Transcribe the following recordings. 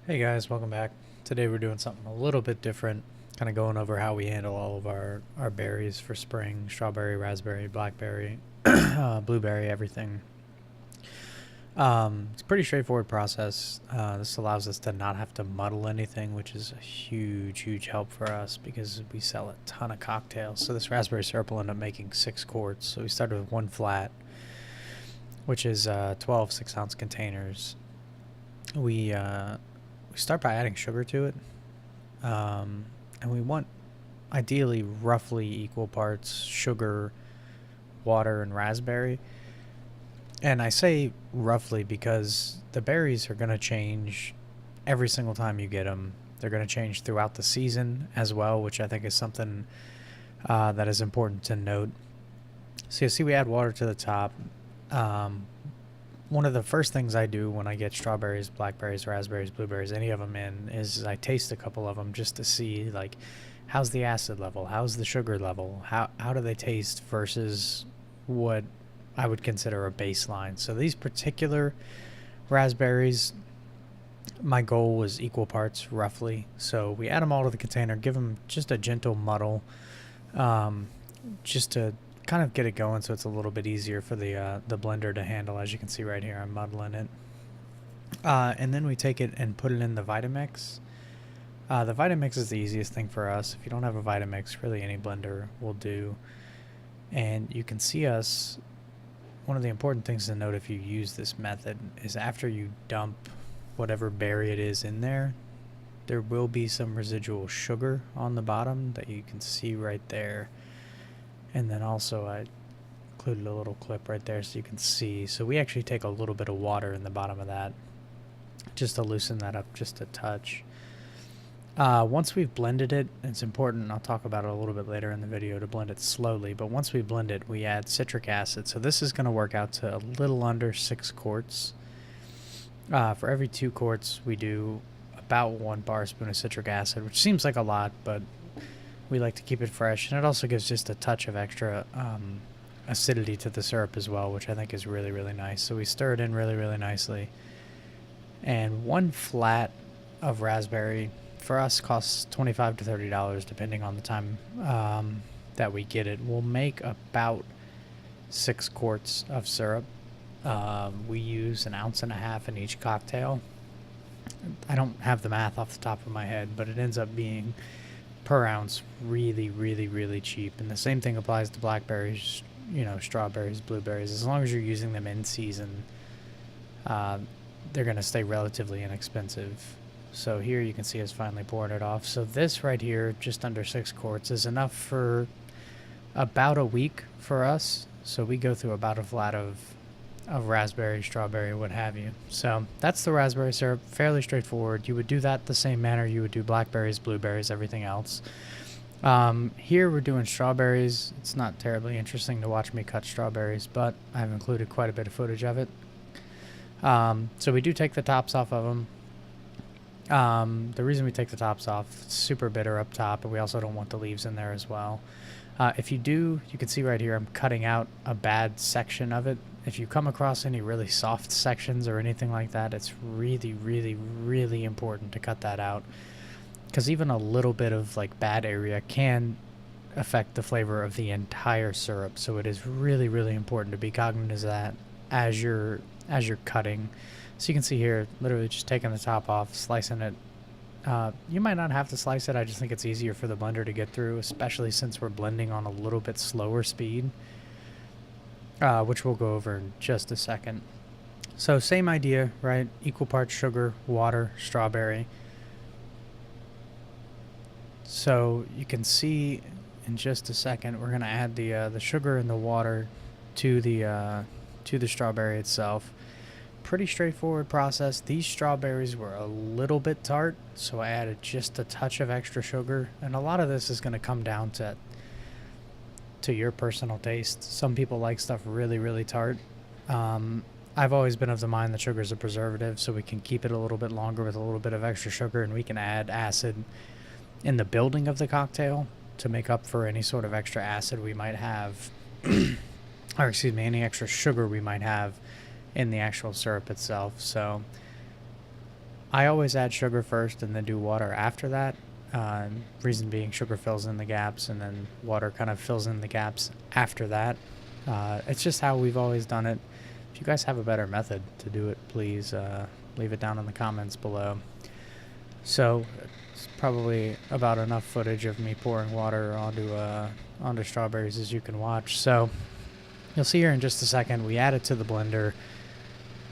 Hey guys, welcome back. Today we're doing something a little bit different, kind of going over how we handle all of our berries for spring: strawberry, raspberry, blackberry, blueberry, everything. It's a pretty straightforward process. This allows us to not have to muddle anything, which is a huge help for us because we sell a ton of cocktails. So this raspberry syrup will end up making 6 quarts. So we started with one flat, which is 12 6-ounce containers. We start by adding sugar to it, and we want ideally roughly equal parts sugar, water, and raspberry. And I say roughly because the berries are going to change every single time you get them. They're going to change throughout the season as well, which I think is something that is important to note. So you see we add water to the top. One of the first things I do when I get strawberries, blackberries, raspberries, blueberries, any of them in, is I taste a couple of them just to see, like, how's the acid level, how's the sugar level, how do they taste versus what I would consider a baseline. So these particular raspberries, my goal was equal parts roughly. So we add them all to the container, give them just a gentle muddle, just to kind of get it going so it's a little bit easier for the blender to handle. As you can see right here, I'm muddling it. And then we take it and put it in the Vitamix. The Vitamix is the easiest thing for us. If you don't have a Vitamix, really any blender will do. And you can see us, one of the important things to note if you use this method is after you dump whatever berry it is in there, there will be some residual sugar on the bottom that you can see right there. And then also I included a little clip right there so you can see. So we actually take a little bit of water in the bottom of that just to loosen that up just a touch. Once we've blended it, it's important, I'll talk about it a little bit later in the video, to blend it slowly. But once we blend it, we add citric acid. So this is going to work out to a little under 6 quarts. For every 2 quarts, we do about 1 bar spoon of citric acid, which seems like a lot, but we like to keep it fresh, and it also gives just a touch of extra acidity to the syrup as well, which I think is really nice. So we stir it in really nicely. And 1 flat of raspberry for us costs $25 to $30 depending on the time that we get it. We'll make about 6 quarts of syrup. We use 1.5 ounces in each cocktail. I don't have the math off the top of my head, but it ends up being per ounce really cheap. And the same thing applies to blackberries, strawberries, blueberries. As long as you're using them in season, they're going to stay relatively inexpensive. So here you can see us finally pouring it off. So this right here, just under 6 quarts, is enough for about a week for us. So we go through about a flat of raspberry, strawberry, what have you. So that's the raspberry syrup. Fairly straightforward. You would do that the same manner you would do blackberries, blueberries, everything else. Here we're doing strawberries. It's not terribly interesting to watch me cut strawberries, but I've included quite a bit of footage of it. So we do take the tops off of them. The reason we take the tops off, it's super bitter up top, and we also don't want the leaves in there as well. If you do, you can see right here I'm cutting out a bad section of it. If you come across any really soft sections or anything like that, it's really important to cut that out, because even a little bit of like bad area can affect the flavor of the entire syrup. So it is really important to be cognizant of that as you're cutting. So you can see here, literally just taking the top off, slicing it. You might not have to slice it. I just think it's easier for the blender to get through, especially since we're blending on a little bit slower speed, which we'll go over in just a second. So same idea, right? Equal parts sugar, water, strawberry. So you can see in just a second, we're going to add the sugar and the water to the strawberry itself. Pretty straightforward process. These strawberries were a little bit tart, so I added just a touch of extra sugar, and a lot of this is going to come down to your personal taste. Some people like stuff really tart. I've always been of the mind that sugar is a preservative, so we can keep it a little bit longer with a little bit of extra sugar, and we can add acid in the building of the cocktail to make up for any sort of extra acid we might have, or excuse me, any extra sugar we might have in the actual syrup itself. So I always add sugar first and then do water after that. Reason being, sugar fills in the gaps and then water kind of fills in the gaps after that. It's just how we've always done it. If you guys have a better method to do it, please leave it down in the comments below. So it's probably about enough footage of me pouring water onto strawberries as you can watch. So you'll see here in just a second, we add it to the blender,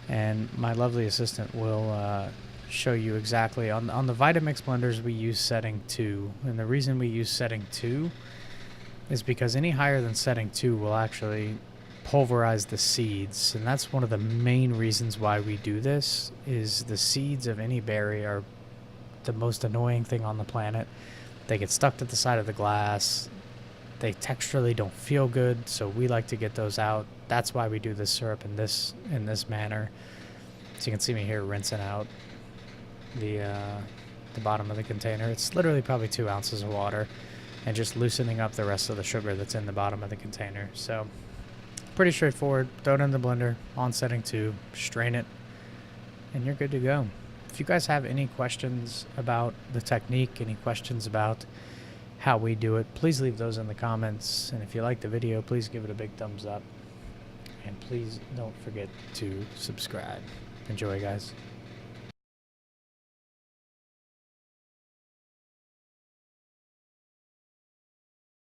and my lovely assistant will show you exactly. On the Vitamix blenders, we use setting 2, and the reason we use setting 2 is because any higher than setting 2 will actually pulverize the seeds, and that's one of the main reasons why we do this. Is the seeds of any berry are the most annoying thing on the planet. They get stuck to the side of the glass, they texturally don't feel good, so we like to get those out. That's why we do this syrup in this manner. So you can see me here rinsing out the bottom of the container. It's literally probably 2 ounces of water and just loosening up the rest of the sugar that's in the bottom of the container. So pretty straightforward. Throw it in the blender on setting 2, strain it, and you're good to go. If you guys have any questions about the technique, any questions about how we do it, please leave those in the comments. And if you like the video, please give it a big thumbs up, and please don't forget to subscribe. Enjoy, guys.